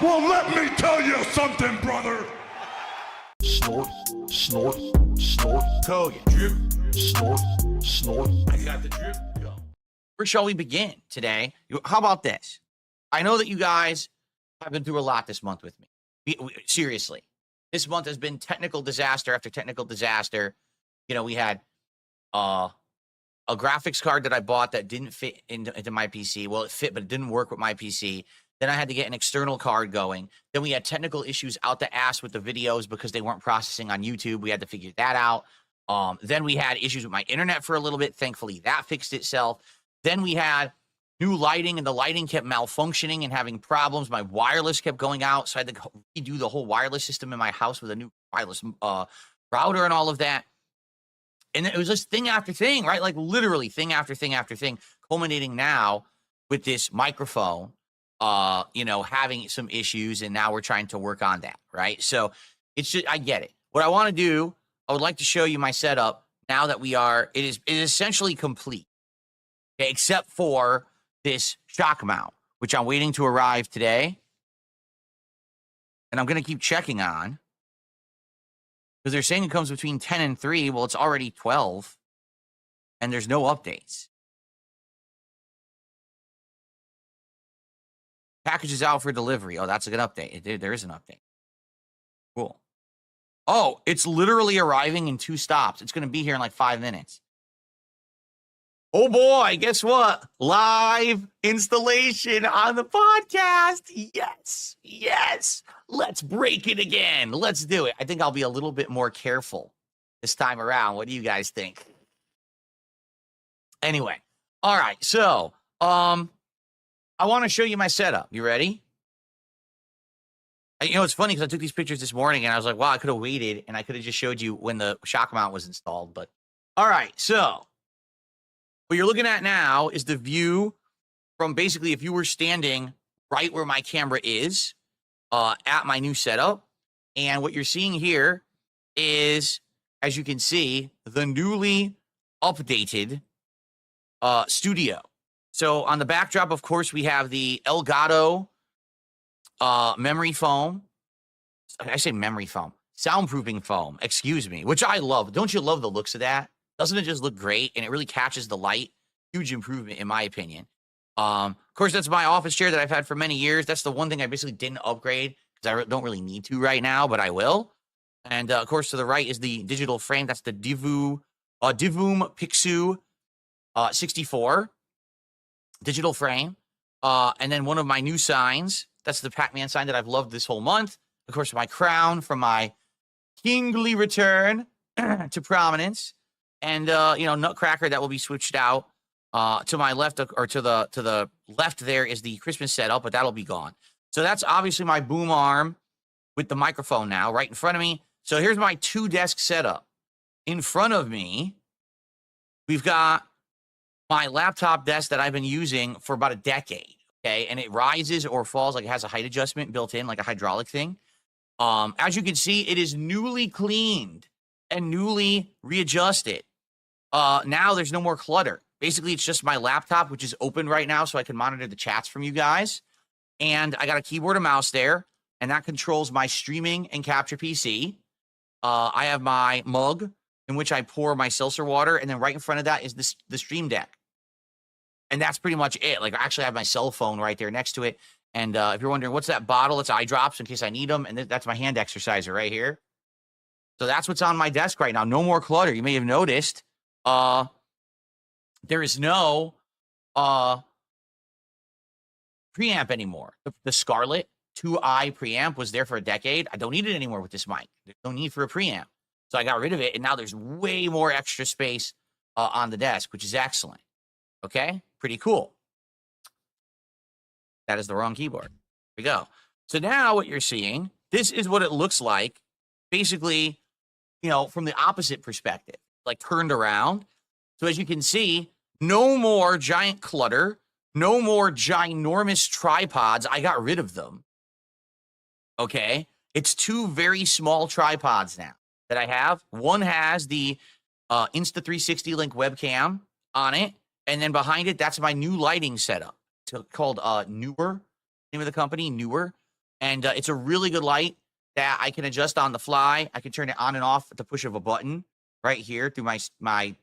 Well, let me tell you something, brother. Snort, snort, snort. Kogan. Drip. Snort, snort. I got the drip. Go. Where shall we begin today? How about this? I know that you guys have been through a lot this month with me. Seriously. This month has been technical disaster after technical disaster. You know, we had a graphics card that I bought that didn't fit into my PC. Well, it fit, but it didn't work with my PC. Then I had to get an external card going. Then we had technical issues out the ass with the videos because they weren't processing on YouTube. We had to figure that out. Then we had issues with my internet for a little bit. Thankfully, that fixed itself. Then we had new lighting, and the lighting kept malfunctioning and having problems. My wireless kept going out, so I had to redo the whole wireless system in my house with a new wireless router and all of that. And it was just thing after thing, right? Like literally thing after thing after thing, culminating now with this microphone, you know, having some issues, and now we're trying to work on that, right? So it's just, I get it. What I want to do, I would like to show you my setup now that it is essentially complete, okay, except for this shock mount, which I'm waiting to arrive today. And I'm going to keep checking on, because they're saying it comes between 10 and 3. Well, it's already 12, and there's no updates. Package is out for delivery. Oh, that's a good update. There is an update. Cool. Oh, it's literally arriving in 2 stops. It's going to be here in like 5 minutes. Oh boy, guess what? Live installation on the podcast. Yes, yes. Let's break it again. Let's do it. I think I'll be a little bit more careful this time around. What do you guys think? Anyway, all right. So, I want to show you my setup. You ready? You know, it's funny because I took these pictures this morning and I was like, wow, I could have waited and I could have just showed you when the shock mount was installed. But all right, so what you're looking at now is the view from basically if you were standing right where my camera is at my new setup. And what you're seeing here is, as you can see, the newly updated studio. So on the backdrop, of course, we have the Elgato memory foam. I say memory foam. Soundproofing foam, excuse me, which I love. Don't you love the looks of that? Doesn't it just look great? And it really catches the light. Huge improvement, in my opinion. Of course, that's my office chair that I've had for many years. That's the one thing I basically didn't upgrade because I don't really need to right now, but I will. And, of course, to the right is the digital frame. That's the Divum Pixu 64. Digital frame. And then one of my new signs, that's the Pac-Man sign that I've loved this whole month. Of course, my crown from my kingly return to prominence. And, you know, Nutcracker that will be switched out. To my left, or to the left there is the Christmas setup, but that'll be gone. So that's obviously my boom arm with the microphone now right in front of me. So here's my 2-desk setup. In front of me, we've got my laptop desk that I've been using for about a decade, okay? And it rises or falls, like it has a height adjustment built in, like a hydraulic thing. As you can see, it is newly cleaned and newly readjusted. Now there's no more clutter. Basically, it's just my laptop, which is open right now, so I can monitor the chats from you guys. And I got a keyboard and mouse there, and that controls my streaming and capture PC. I have my mug in which I pour my seltzer water, and then right in front of that is the Stream Deck. And that's pretty much it. Like, I actually have my cell phone right there next to it. And if you're wondering, what's that bottle? It's eye drops in case I need them. And that's my hand exerciser right here. So that's what's on my desk right now. No more clutter. You may have noticed. There is no preamp anymore. The Scarlett 2i preamp was there for a decade. I don't need it anymore with this mic. There's no need for a preamp. So I got rid of it, and now there's way more extra space on the desk, which is excellent. Okay? Pretty cool. That is the wrong keyboard. Here we go. So now what you're seeing, this is what it looks like, basically, you know, from the opposite perspective, like turned around. So as you can see, no more giant clutter, no more ginormous tripods. I got rid of them. Okay? It's 2 very small tripods now that I have. One has the Insta360 Link webcam on it, and then behind it, that's my new lighting setup. It's called Newer, name of the company, Newer. And it's a really good light that I can adjust on the fly. I can turn it on and off at the push of a button right here through my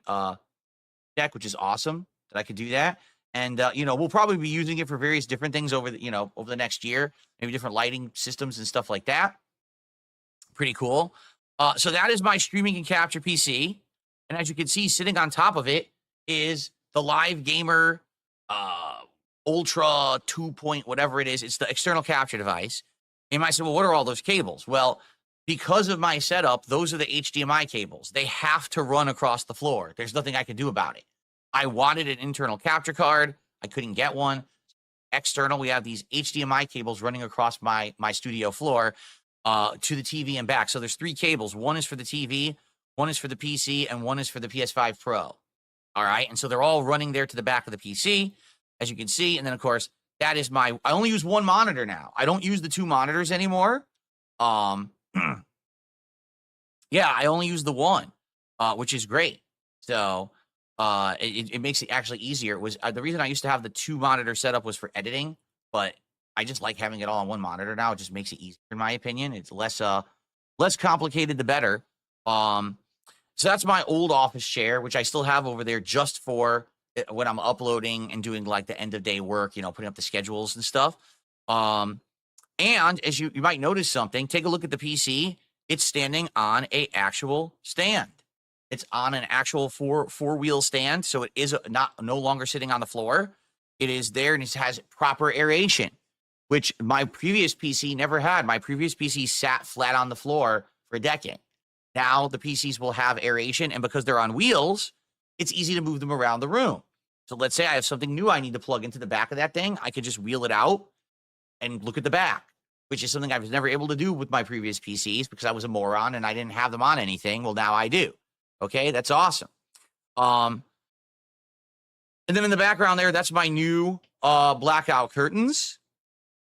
deck, which is awesome that I could do that. And we'll probably be using it for various different things over the next year, maybe different lighting systems and stuff like that. Pretty cool. So that is my streaming and capture PC. And as you can see, sitting on top of it is the Live Gamer Ultra 2 point, whatever it is. It's the external capture device. And you might say, well, what are all those cables? Well, because of my setup, those are the HDMI cables. They have to run across the floor. There's nothing I can do about it. I wanted an internal capture card. I couldn't get one. External, we have these HDMI cables running across my studio floor to the TV and back. So there's 3 cables. One is for the TV, one is for the PC, and one is for the PS5 Pro. All right. And so they're all running there to the back of the PC, as you can see. And then, of course, that is I only use one monitor now. I don't use the 2 monitors anymore. Yeah, I only use the one, which is great. So it makes it actually easier. It was the reason I used to have the 2 monitor setup was for editing, but I just like having it all on one monitor now. It just makes it easier, in my opinion. It's less complicated, the better. So that's my old office chair, which I still have over there just for when I'm uploading and doing like the end of day work, putting up the schedules and stuff. And as you might notice something, take a look at the PC. It's standing on a actual stand. It's on an actual four-wheel stand, so it is no longer sitting on the floor. It is there, and it has proper aeration, which my previous PC never had. My previous PC sat flat on the floor for a decade. Now the PCs will have aeration, and because they're on wheels, it's easy to move them around the room. So let's say I have something new I need to plug into the back of that thing. I could just wheel it out and look at the back, which is something I was never able to do with my previous PCs because I was a moron and I didn't have them on anything. Well, now I do. Okay, that's awesome. And then in the background there, that's my new blackout curtains,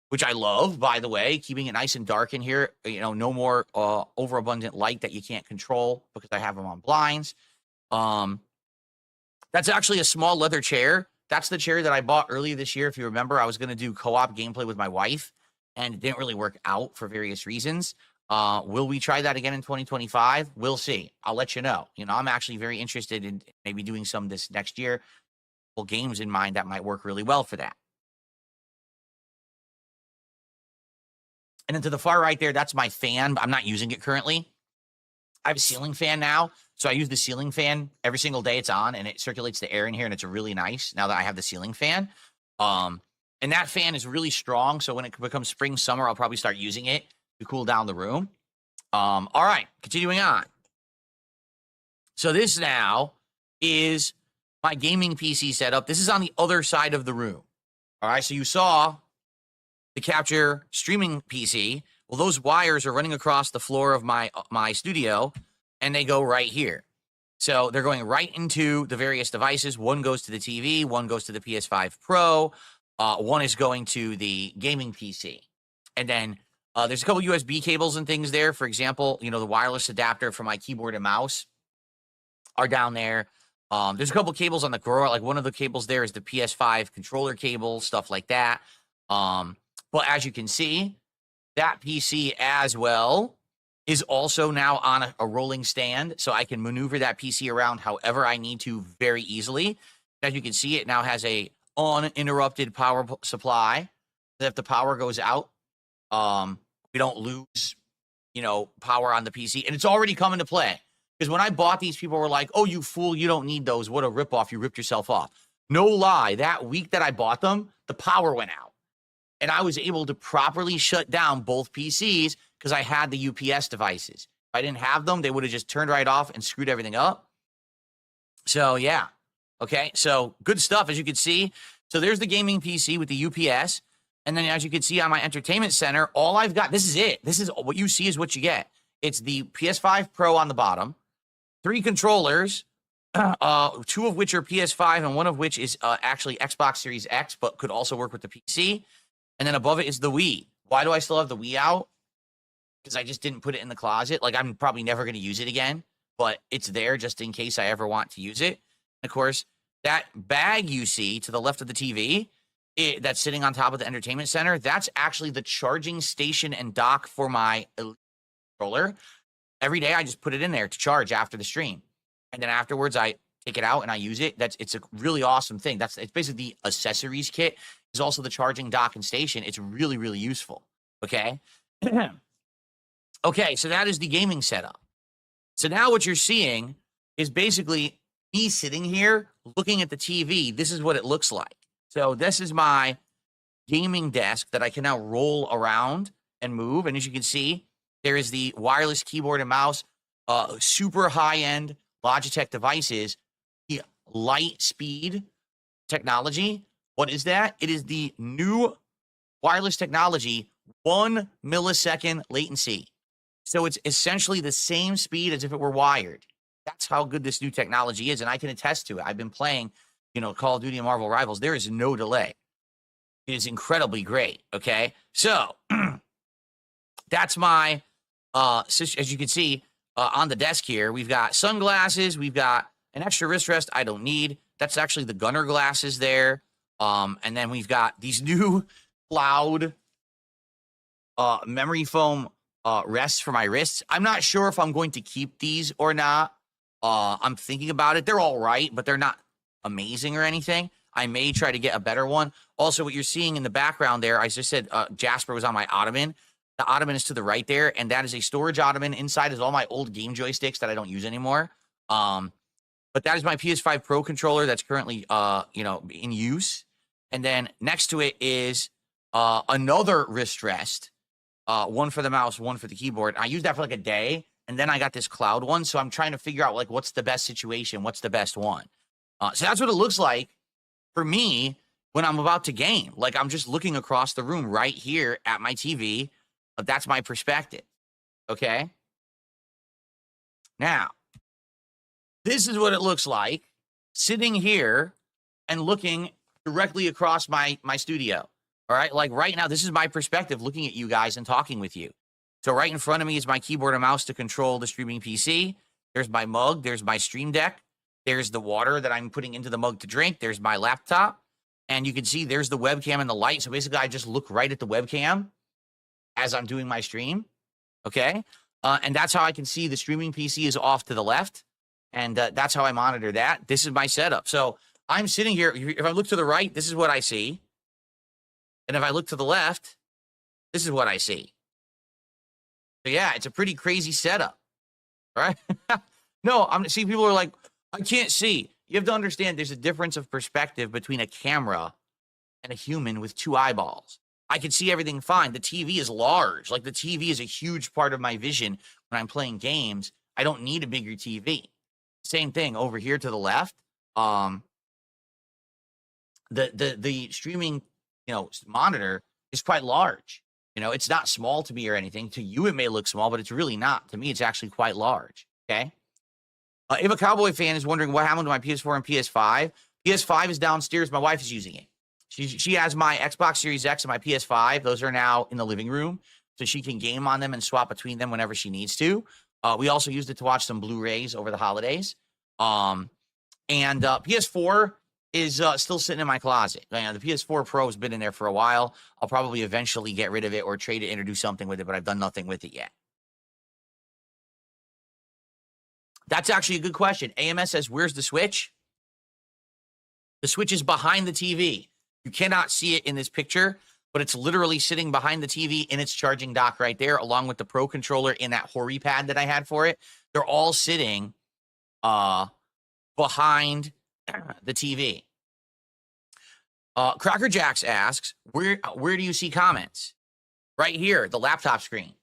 which I love, by the way, keeping it nice and dark in here. No more overabundant light that you can't control because I have them on blinds. That's actually a small leather chair. That's the chair that I bought earlier this year. If you remember, I was going to do co-op gameplay with my wife, and it didn't really work out for various reasons. Will we try that again in 2025? We'll see. I'll let you know. I'm actually very interested in maybe doing some this next year. Well, games in mind that might work really well for that. And then to the far right there, that's my fan. I'm not using it currently. I have a ceiling fan now. So I use the ceiling fan every single day it's on, and it circulates the air in here, and it's really nice now that I have the ceiling fan. And that fan is really strong. So when it becomes spring, summer, I'll probably start using it to cool down the room. All right, continuing on. So this now is my gaming PC setup. This is on the other side of the room. All right, so you saw the capture streaming PC. Well, those wires are running across the floor of my studio, and they go right here. So they're going right into the various devices. One goes to the TV, one goes to the PS5 Pro, one is going to the gaming PC. And then there's a couple USB cables and things there. For example, the wireless adapter for my keyboard and mouse are down there. There's a couple cables on the drawer. Like one of the cables there is the PS5 controller cable, stuff like that. But as you can see, that PC as well is also now on a rolling stand. So I can maneuver that PC around however I need to very easily. As you can see, it now has a uninterrupted power supply. If the power goes out, we don't lose, power on the PC. And it's already come into play. Because when I bought these, people were like, oh, you fool, you don't need those. What a ripoff. You ripped yourself off. No lie. That week that I bought them, the power went out. And I was able to properly shut down both PCs because I had the UPS devices. If I didn't have them, they would have just turned right off and screwed everything up. So, yeah. Okay, so good stuff, as you can see. So there's the gaming PC with the UPS. And then as you can see on my entertainment center, all I've got, this is it. This is what you see is what you get. It's the PS5 Pro on the bottom, 3 controllers, 2 of which are PS5 and one of which is actually Xbox Series X, but could also work with the PC. And then above it is the Wii. Why do I still have the Wii out? Because I just didn't put it in the closet. Like, I'm probably never going to use it again, but it's there just in case I ever want to use it. And of course, that bag you see to the left of the TV, that's sitting on top of the entertainment center, that's actually the charging station and dock for my Elite controller. Every day I just put it in there to charge after the stream. And then afterwards I take it out and I use it. It's a really awesome thing. It's basically the accessories kit. Is also the charging dock and station. It's really, really useful. Okay. Okay, so that is the gaming setup. So now what you're seeing is basically me sitting here looking at the TV. This is what it looks like. So this is my gaming desk that I can now roll around and move. And as you can see, there is the wireless keyboard and mouse, super high-end Logitech devices, the light speed technology. What is that? It is the new wireless technology, 1 millisecond latency. So it's essentially the same speed as if it were wired. That's how good this new technology is, and I can attest to it. I've been playing, Call of Duty and Marvel Rivals. There is no delay. It is incredibly great, okay? So that's my, as you can see on the desk here, we've got sunglasses, we've got an extra wrist rest I don't need. That's actually the gunner glasses there. And then we've got these new cloud memory foam rests for my wrists. I'm not sure if I'm going to keep these or not. I'm thinking about it. They're all right, but they're not amazing or anything. I may try to get a better one. Also, what you're seeing in the background there, I just said Jasper was on my ottoman. The ottoman is to the right there, and that is a storage ottoman. Inside is all my old game joysticks that I don't use anymore. But that is my PS5 Pro controller that's currently, in use. And then next to it is another wrist rest, one for the mouse, one for the keyboard. I used that for like a day, and then I got this cloud one. So I'm trying to figure out like what's the best situation, what's the best one. So that's what it looks like for me when I'm about to game. Like I'm just looking across the room right here at my TV. That's my perspective. Okay. Now, this is what it looks like sitting here and looking directly across my studio. All right. Like right now, this is my perspective looking at you guys and talking with you. So right in front of me is my keyboard and mouse to control the streaming PC. There's my mug. There's my stream deck. There's the water that I'm putting into the mug to drink. There's my laptop. And you can see there's the webcam and the light. So basically I just look right at the webcam as I'm doing my stream. Okay. And that's how I can see the streaming PC is off to the left. And that's how I monitor that. This is my setup. So I'm sitting here. If I look to the right, this is what I see. And if I look to the left, this is what I see. So yeah, it's a pretty crazy setup. All right. No, see, people are like, I can't see. You have to understand there's a difference of perspective between a camera and a human with two eyeballs. I can see everything fine. The TV is large. Like the TV is a huge part of my vision when I'm playing games. I don't need a bigger TV. Same thing over here to the left. The streaming, monitor is quite large. It's not small to me or anything. To you, it may look small, but it's really not. To me, it's actually quite large. Okay. If a Cowboy fan is wondering what happened to my PS4 and PS5, PS5 is downstairs. My wife is using it. She has my Xbox Series X and my PS5. Those are now in the living room, so she can game on them and swap between them whenever she needs to. We also used it to watch some Blu-rays over the holidays. And PS4 is still sitting in my closet. The PS4 Pro has been in there for a while. I'll probably eventually get rid of it or trade it in or do something with it, but I've done nothing with it yet. That's actually a good question. AMS says, where's the Switch? The Switch is behind the TV. You cannot see it in this picture, but it's literally sitting behind the TV in its charging dock right there, along with the Pro controller in that Hori pad that I had for it. They're all sitting behind the TV. Crocker Jacks asks, where do you see comments? Right here, the laptop screen.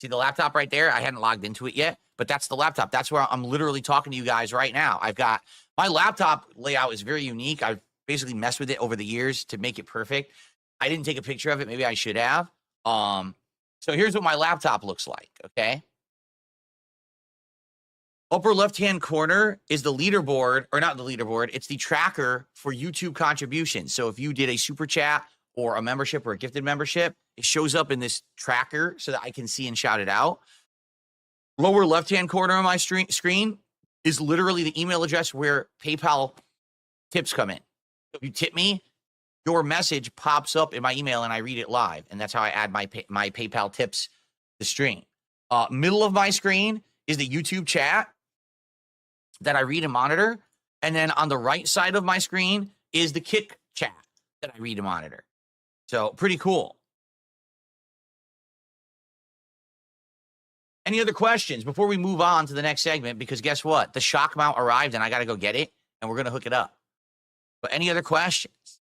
See the laptop right there? I hadn't logged into it yet, but that's the laptop. That's where I'm literally talking to you guys right now. I've got my laptop layout is very unique. I've basically messed with it over the years to make it perfect. I didn't take a picture of it. Maybe I should have. So here's what my laptop looks like. Okay. Upper left-hand corner is the leaderboard, or not the leaderboard. It's the tracker for YouTube contributions. So if you did a super chat or a membership or a gifted membership, it shows up in this tracker so that I can see and shout it out. Lower left-hand corner of my screen is literally the email address where PayPal tips come in. If you tip me, your message pops up in my email and I read it live. And that's how I add my PayPal tips to stream. Middle of my screen is the YouTube chat that I read and monitor. And then on the right side of my screen is the Kick chat that I read and monitor. So pretty cool. Any other questions before we move on to the next segment? Because guess what? The shock mount arrived and I got to go get it and we're going to hook it up. But any other questions?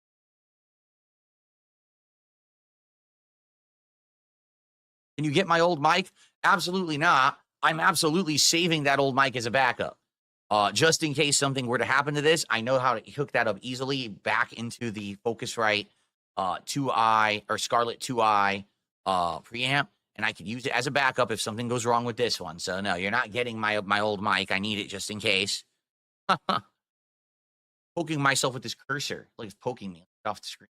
Can you get my old mic? Absolutely not. I'm absolutely saving that old mic as a backup. Just in case something were to happen to this, I know how to hook that up easily back into the Focusrite 2i or Scarlett 2i preamp. And I could use it as a backup if something goes wrong with this one. So no, you're not getting my old mic. I need it just in case. Poking myself with this cursor, like it's poking me off the screen.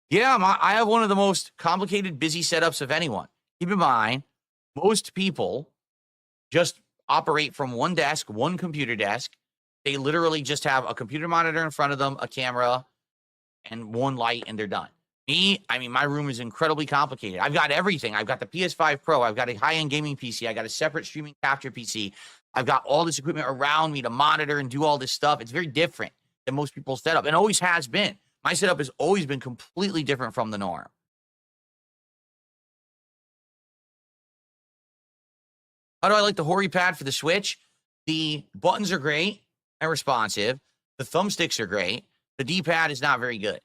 Yeah, I have one of the most complicated, busy setups of anyone. Keep in mind, most people just operate from one desk, one computer desk. They literally just have a computer monitor in front of them, a camera, and one light, and they're done. Me, I mean, my room is incredibly complicated. I've got everything. I've got the PS5 Pro. I've got a high-end gaming PC. I got a separate streaming capture PC. I've got all this equipment around me to monitor and do all this stuff. It's very different than most people's setup, and always has been. My setup has always been completely different from the norm. How do I like the Hori pad for the Switch? The buttons are great and responsive. The thumbsticks are great. The D-pad is not very good.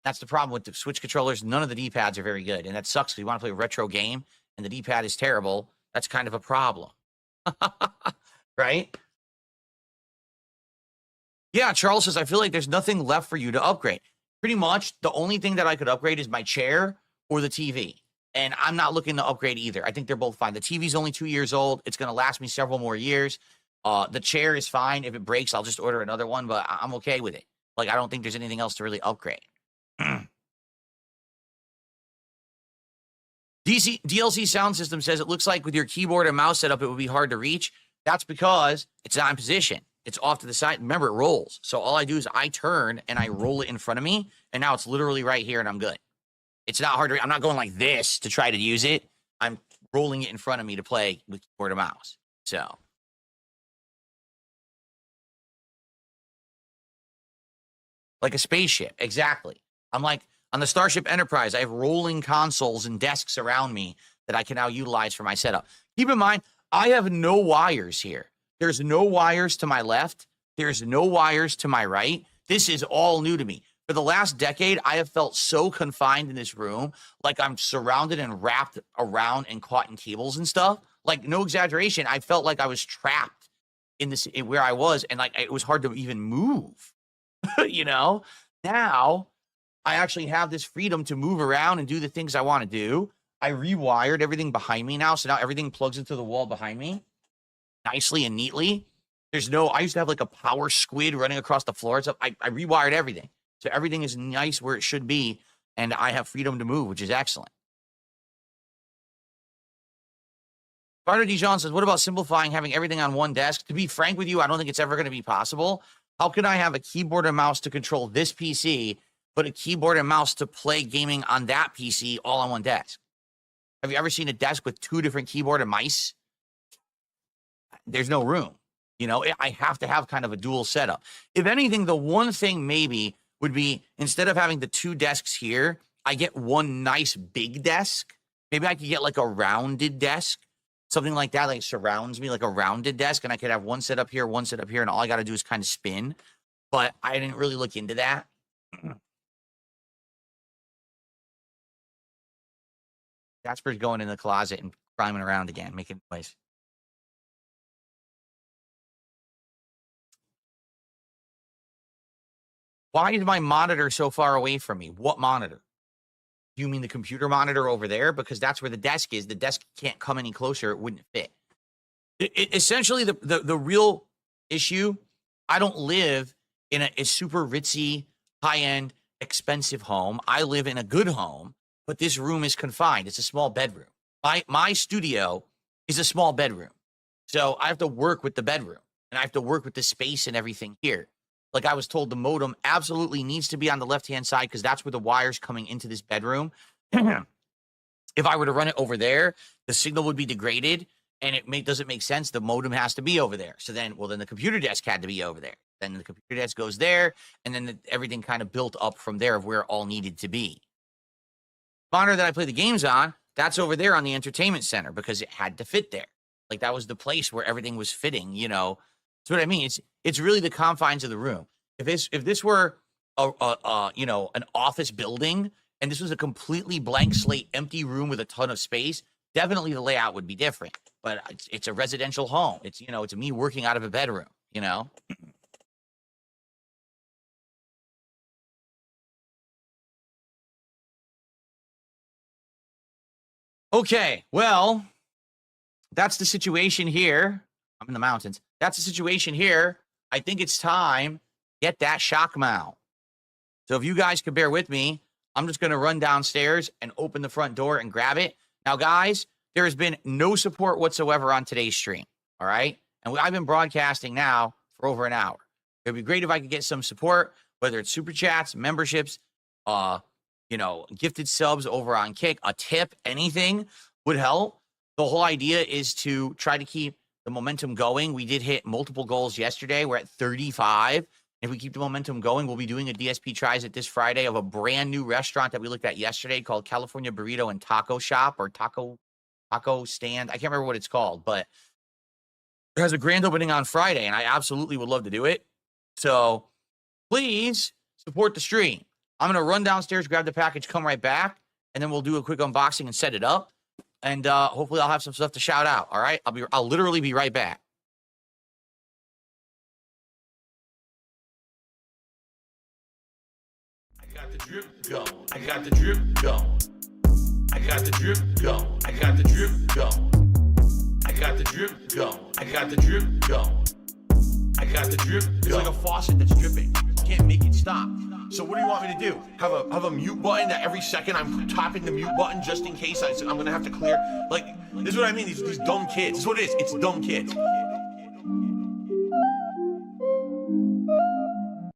That's the problem with the Switch controllers. None of the D-pads are very good. And that sucks because you want to play a retro game and the D-pad is terrible. That's kind of a problem. Right? Yeah, Charles says, I feel like there's nothing left for you to upgrade. Pretty much the only thing that I could upgrade is my chair or the TV. And I'm not looking to upgrade either. I think they're both fine. The TV's only 2 years old. It's going to last me several more years. The chair is fine. If it breaks, I'll just order another one, but I'm okay with it. Like, I don't think there's anything else to really upgrade. DLC Sound System says it looks like with your keyboard and mouse setup, it would be hard to reach. That's because it's not in position. It's off to the side. Remember, it rolls. So all I do is I turn and I roll it in front of me, and now it's literally right here, and I'm good. It's not hard to. I'm not going like this to try to use it. I'm rolling it in front of me to play with keyboard and mouse. So. Like a spaceship. Exactly. I'm like on the Starship Enterprise. I have rolling consoles and desks around me that I can now utilize for my setup. Keep in mind, I have no wires here. There's no wires to my left. There's no wires to my right. This is all new to me. For the last decade, I have felt so confined in this room, like I'm surrounded and wrapped around and caught in cables and stuff. Like, no exaggeration, I felt like I was trapped in this where I was, and like it was hard to even move. You know? Now, I actually have this freedom to move around and do the things I want to do. I rewired everything behind me now, so now everything plugs into the wall behind me nicely and neatly. There's no, I used to have like a power squid running across the floor. So I rewired everything. So everything is nice where it should be, and I have freedom to move, which is excellent. Carter Dijon says, what about simplifying, having everything on one desk? To be frank with you, I don't think it's ever going to be possible. How can I have a keyboard and mouse to control this PC, but a keyboard and mouse to play gaming on that PC all on one desk? Have you ever seen a desk with two different keyboard and mice? There's no room. You know, I have to have kind of a dual setup. If anything, the one thing maybe would be, instead of having the two desks here, I get one nice big desk. Maybe I could get like a rounded desk, something like that, like surrounds me, like a rounded desk, and I could have one set up here, and all I got to do is kind of spin. But I didn't really look into that. Jasper's going in the closet and climbing around again, making noise. Why is my monitor so far away from me? What monitor? Do you mean the computer monitor over there? Because that's where the desk is. The desk can't come any closer. It wouldn't fit. Essentially, the real issue, I don't live in a super ritzy, high-end, expensive home. I live in a good home, but this room is confined. It's a small bedroom. My studio is a small bedroom. So I have to work with the bedroom, and I have to work with the space and everything here. like I was told, the modem absolutely needs to be on the left-hand side because that's where the wire's coming into this bedroom. If I were to run it over there, the signal would be degraded, and doesn't make sense. The modem has to be over there. So then, then the computer desk had to be over there. Then the computer desk goes there, and then everything kind of built up from there of where it all needed to be. Monitor that I play the games on, that's over there on the entertainment center because it had to fit there. Like that was the place where everything was fitting, you know. That's what I mean. It's really the confines of the room. If this were you know, an office building and this was a completely blank slate, empty room with a ton of space, definitely the layout would be different. But it's a residential home. It's, you know, it's me working out of a bedroom, you know. Okay, well, that's the situation here. I'm in the mountains. That's the situation here. I think it's time to get that shock mount. So if you guys could bear with me, I'm just going to run downstairs and open the front door and grab it. Now, guys, there has been no support whatsoever on today's stream, all right? And I've been broadcasting now for over an hour. It would be great if I could get some support, whether it's super chats, memberships, you know, gifted subs over on Kick, a tip, anything would help. The whole idea is to try to keep the momentum going. We did hit multiple goals yesterday. We're at 35. If we keep the momentum going, we'll be doing a DSP tries it this Friday of a brand new restaurant that we looked at yesterday called California Burrito and Taco Shop or Taco Stand. I can't remember what it's called, but it has a grand opening on Friday, and I absolutely would love to do it. So please support the stream. I'm going to run downstairs, grab the package, come right back, and then we'll do a quick unboxing and set it up. And hopefully I'll have some stuff to shout out. All right. I'll literally be right back. I got the drip going. I got the drip going. I got the drip going. I got the drip going. I got the drip going. I got the drip going. I got the drip going. It's like a faucet that's dripping. You can't make it stop. So what do you want me to do? Have a mute button that every second I'm tapping the mute button just in case I'm gonna have to clear? Like, this is what I mean. These dumb kids. This is what it is. It's dumb kids.